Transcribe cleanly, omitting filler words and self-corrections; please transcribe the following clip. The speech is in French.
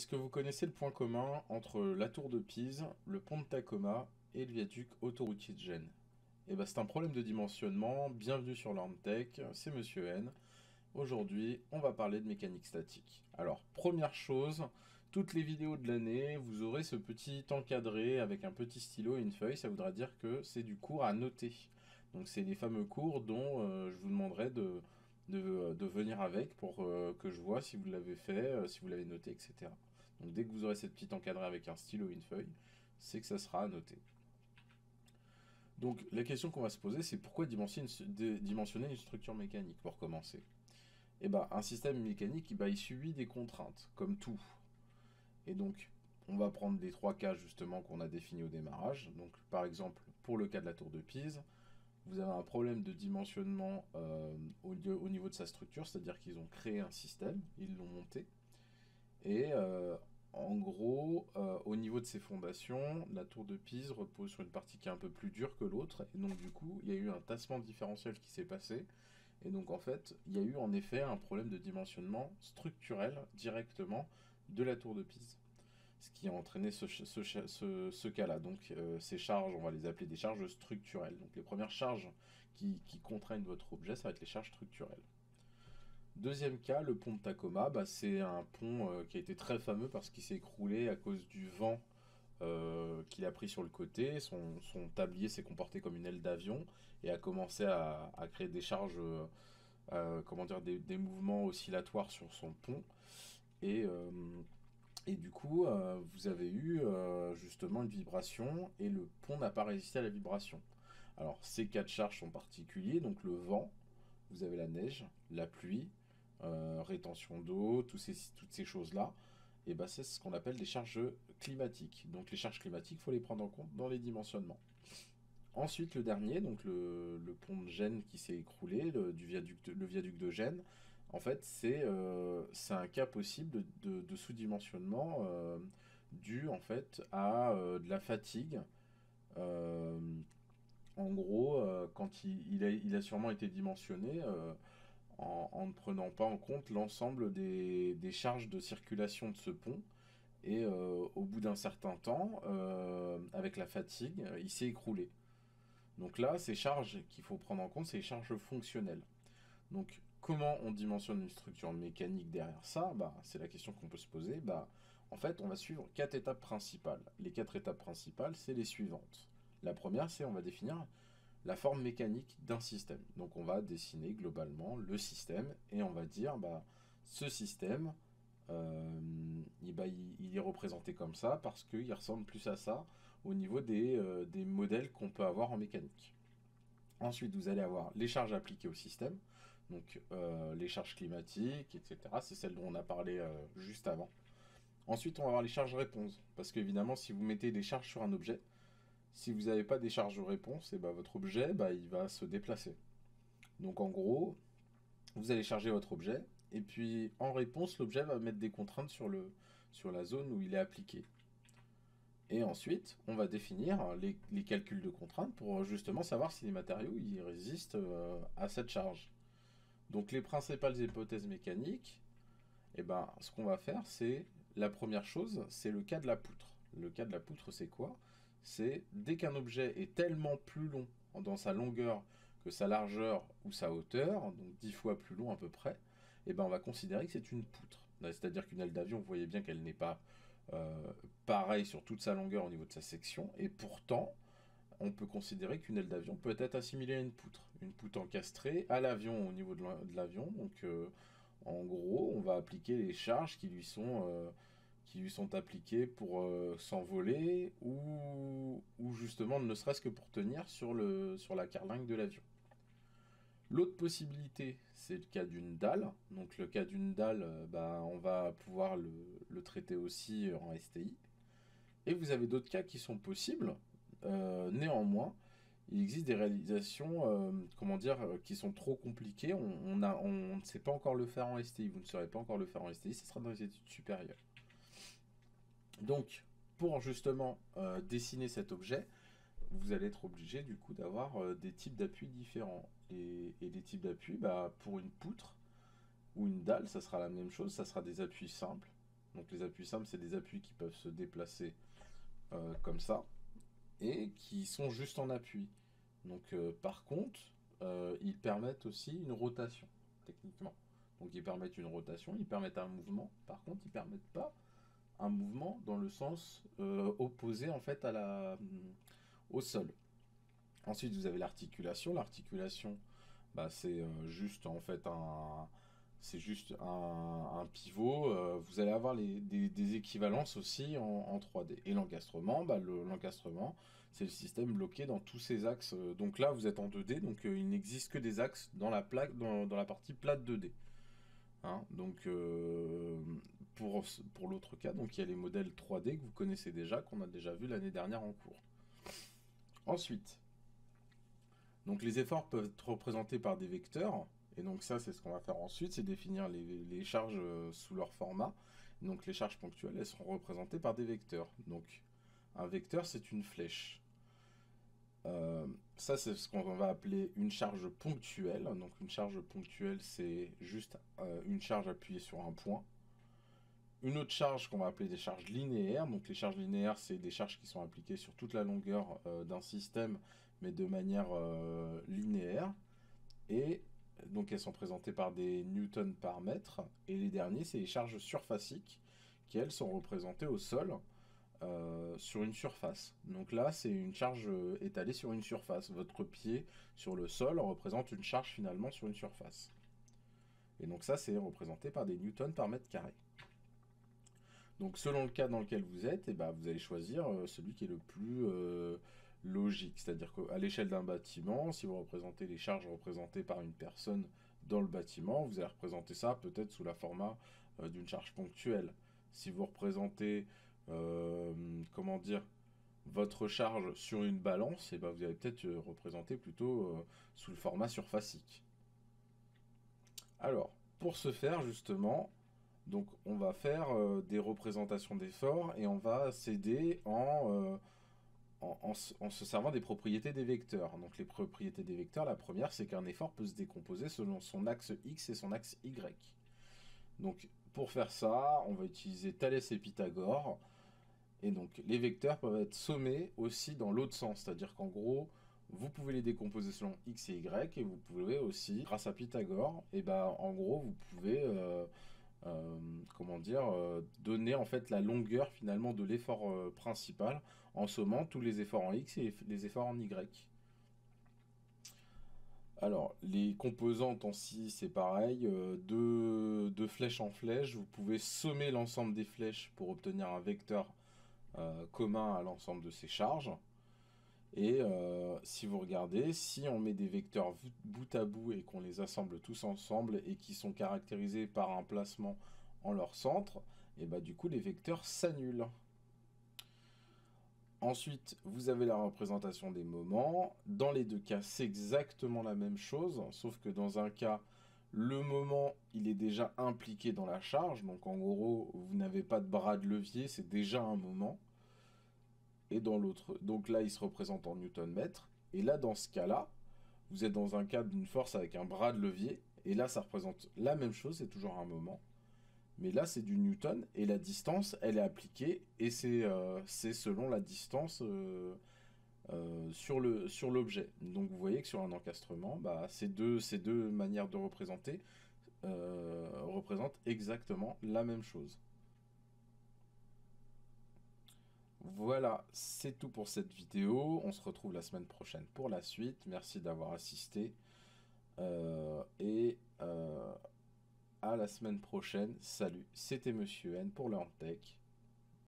Est-ce que vous connaissez le point commun entre la tour de Pise, le pont de Tacoma et le viaduc autoroutier de Gênes? Eh ben, c'est un problème de dimensionnement. Bienvenue sur LearnTech, c'est Monsieur N. Aujourd'hui, on va parler de mécanique statique. Alors, première chose, toutes les vidéos de l'année, vous aurez ce petit encadré avec un petit stylo et une feuille. Ça voudra dire que c'est du cours à noter. Donc, c'est les fameux cours dont je vous demanderai de venir avec pour que je vois si vous l'avez fait, si vous l'avez noté, etc. Donc, dès que vous aurez cette petite encadré avec un stylo et une feuille, c'est que ça sera à noter. Donc, la question qu'on va se poser, c'est pourquoi dimensionner une structure mécanique, pour commencer. Eh ben, un système mécanique, il subit des contraintes, comme tout. Et donc, on va prendre les trois cas justement qu'on a définis au démarrage. Donc, par exemple, pour le cas de la tour de Pise, vous avez un problème de dimensionnement au niveau de sa structure, c'est-à-dire qu'ils ont créé un système, ils l'ont monté, et en gros, au niveau de ses fondations, la tour de Pise repose sur une partie qui est un peu plus dure que l'autre, et donc du coup, il y a eu un tassement différentiel qui s'est passé, et donc en fait, il y a eu en effet un problème de dimensionnement structurel directement de la tour de Pise. Ce qui a entraîné ce cas-là. Donc ces charges, on va les appeler des charges structurelles. Donc les premières charges qui contraignent votre objet, ça va être les charges structurelles. Deuxième cas, le pont de Tacoma, c'est un pont qui a été très fameux parce qu'il s'est écroulé à cause du vent qu'il a pris sur le côté. Son tablier s'est comporté comme une aile d'avion et a commencé à créer des charges, comment dire, des mouvements oscillatoires sur son pont. Et, euh, et du coup, vous avez eu justement une vibration et le pont n'a pas résisté à la vibration. Alors, ces quatre charges sont particuliers, donc le vent, vous avez la neige, la pluie, rétention d'eau, toutes ces choses-là. Et ben, c'est ce qu'on appelle des charges climatiques. Donc, les charges climatiques, il faut les prendre en compte dans les dimensionnements. Ensuite, le dernier, donc le pont de Gênes qui s'est écroulé, le viaduc de Gênes, en fait, c'est un cas possible de sous-dimensionnement dû en fait à de la fatigue. Euh, En gros, quand il a sûrement été dimensionné en ne prenant pas en compte l'ensemble des charges de circulation de ce pont. Et au bout d'un certain temps, avec la fatigue, il s'est écroulé. Donc là, ces charges qu'il faut prendre en compte, c'est les charges fonctionnelles. Donc comment on dimensionne une structure mécanique derrière ça? C'est la question qu'on peut se poser. En fait, on va suivre quatre étapes principales. Les quatre étapes principales, c'est les suivantes. La première, c'est on va définir la forme mécanique d'un système. Donc on va dessiner globalement le système et on va dire ce système, il est représenté comme ça parce qu'il ressemble plus à ça au niveau des modèles qu'on peut avoir en mécanique. Ensuite, vous allez avoir les charges appliquées au système, donc les charges climatiques, etc. C'est celle dont on a parlé juste avant. Ensuite, on va avoir les charges réponses, parce qu'évidemment, si vous mettez des charges sur un objet, si vous n'avez pas des charges de réponse, et votre objet, il va se déplacer. Donc en gros, vous allez charger votre objet, et puis en réponse, l'objet va mettre des contraintes sur la zone où il est appliqué. Et ensuite, on va définir les calculs de contraintes pour justement savoir si les matériaux ils résistent à cette charge. Donc les principales hypothèses mécaniques, ce qu'on va faire, c'est la première chose, c'est le cas de la poutre. Le cas de la poutre, c'est quoi? C'est dès qu'un objet est tellement plus long dans sa longueur que sa largeur ou sa hauteur, donc 10 fois plus long à peu près, on va considérer que c'est une poutre. C'est-à-dire qu'une aile d'avion, vous voyez bien qu'elle n'est pas pareille sur toute sa longueur au niveau de sa section, et pourtant, on peut considérer qu'une aile d'avion peut être assimilée à une poutre encastrée à l'avion au niveau de l'avion. Donc, en gros, on va appliquer les charges qui lui sont appliquées pour s'envoler ou justement ne serait-ce que pour tenir sur la carlingue de l'avion. L'autre possibilité, c'est le cas d'une dalle. Donc le cas d'une dalle, on va pouvoir le traiter aussi en STI. Et vous avez d'autres cas qui sont possibles. Néanmoins, il existe des réalisations, qui sont trop compliquées. On ne sait pas encore le faire en STI. Vous ne saurez pas encore le faire en STI. Ce sera dans les études supérieures. Donc, pour justement dessiner cet objet, vous allez être obligé du coup d'avoir des types d'appui différents. Et des types d'appui, pour une poutre ou une dalle, ça sera la même chose. Ça sera des appuis simples. Donc les appuis simples, c'est des appuis qui peuvent se déplacer comme ça et qui sont juste en appui. Donc par contre, ils permettent aussi une rotation, techniquement. Donc ils permettent une rotation, ils permettent un mouvement. Par contre, ils permettent pas un mouvement dans le sens opposé en fait au sol. Ensuite, vous avez l'articulation. L'articulation, bah, c'est juste en fait un pivot. Vous allez avoir des équivalences aussi en 3D. Et l'encastrement, bah, l'encastrement, c'est le système bloqué dans tous ces axes. Donc là, vous êtes en 2D, donc il n'existe que des axes dans la plaque, dans la partie plate 2D. Hein, donc pour l'autre cas, donc il y a les modèles 3D que vous connaissez déjà, qu'on a déjà vu l'année dernière en cours. Ensuite, donc les efforts peuvent être représentés par des vecteurs, et donc ça c'est ce qu'on va faire ensuite, c'est définir les charges sous leur format. Donc les charges ponctuelles, elles seront représentées par des vecteurs. Donc un vecteur c'est une flèche. Ça c'est ce qu'on va appeler une charge ponctuelle. Donc une charge ponctuelle c'est juste une charge appuyée sur un point. Une autre charge qu'on va appeler des charges linéaires. Donc les charges linéaires, c'est des charges qui sont appliquées sur toute la longueur d'un système, mais de manière linéaire. Et donc elles sont présentées par des newtons par mètre. Et les derniers, c'est les charges surfaciques, qui elles sont représentées au sol sur une surface. Donc là, c'est une charge étalée sur une surface. Votre pied sur le sol représente une charge finalement sur une surface. Et donc ça, c'est représenté par des newtons par mètre carré. Donc selon le cas dans lequel vous êtes, et ben, vous allez choisir celui qui est le plus logique. C'est-à-dire qu'à l'échelle d'un bâtiment, si vous représentez les charges représentées par une personne dans le bâtiment, vous allez représenter ça peut-être sous la format d'une charge ponctuelle. Si vous représentez, comment dire, votre charge sur une balance, et ben, vous allez peut-être représenter plutôt sous le format surfacique. Alors, pour ce faire justement, donc on va faire des représentations d'efforts et on va s'aider en se servant des propriétés des vecteurs. Donc les propriétés des vecteurs, la première c'est qu'un effort peut se décomposer selon son axe X et son axe Y. Donc pour faire ça, on va utiliser Thalès et Pythagore. Et donc les vecteurs peuvent être sommés aussi dans l'autre sens, c'est-à-dire qu'en gros, vous pouvez les décomposer selon X et Y, et vous pouvez aussi, grâce à Pythagore, et ben en gros, vous pouvez comment dire, donner en fait la longueur finalement de l'effort principal en sommant tous les efforts en X et les efforts en Y. Alors, les composantes en si, c'est pareil, de flèche en flèche, vous pouvez sommer l'ensemble des flèches pour obtenir un vecteur commun à l'ensemble de ces charges. Et si vous regardez, si on met des vecteurs bout à bout et qu'on les assemble tous ensemble et qui sont caractérisés par un placement en leur centre, et bah du coup les vecteurs s'annulent. Ensuite, vous avez la représentation des moments. Dans les deux cas, c'est exactement la même chose, sauf que dans un cas, le moment, il est déjà impliqué dans la charge. Donc en gros, vous n'avez pas de bras de levier, c'est déjà un moment. Et dans l'autre, donc là, il se représente en newton-mètre. Et là, dans ce cas-là, vous êtes dans un cas d'une force avec un bras de levier. Et là, ça représente la même chose, c'est toujours un moment. Mais là, c'est du newton et la distance, elle est appliquée et c'est selon la distance sur l'objet. Donc vous voyez que sur un encastrement, bah, ces deux manières de représenter représentent exactement la même chose. Voilà, c'est tout pour cette vidéo. On se retrouve la semaine prochaine pour la suite. Merci d'avoir assisté. Et à la semaine prochaine. Salut, c'était Monsieur N pour LearnTech.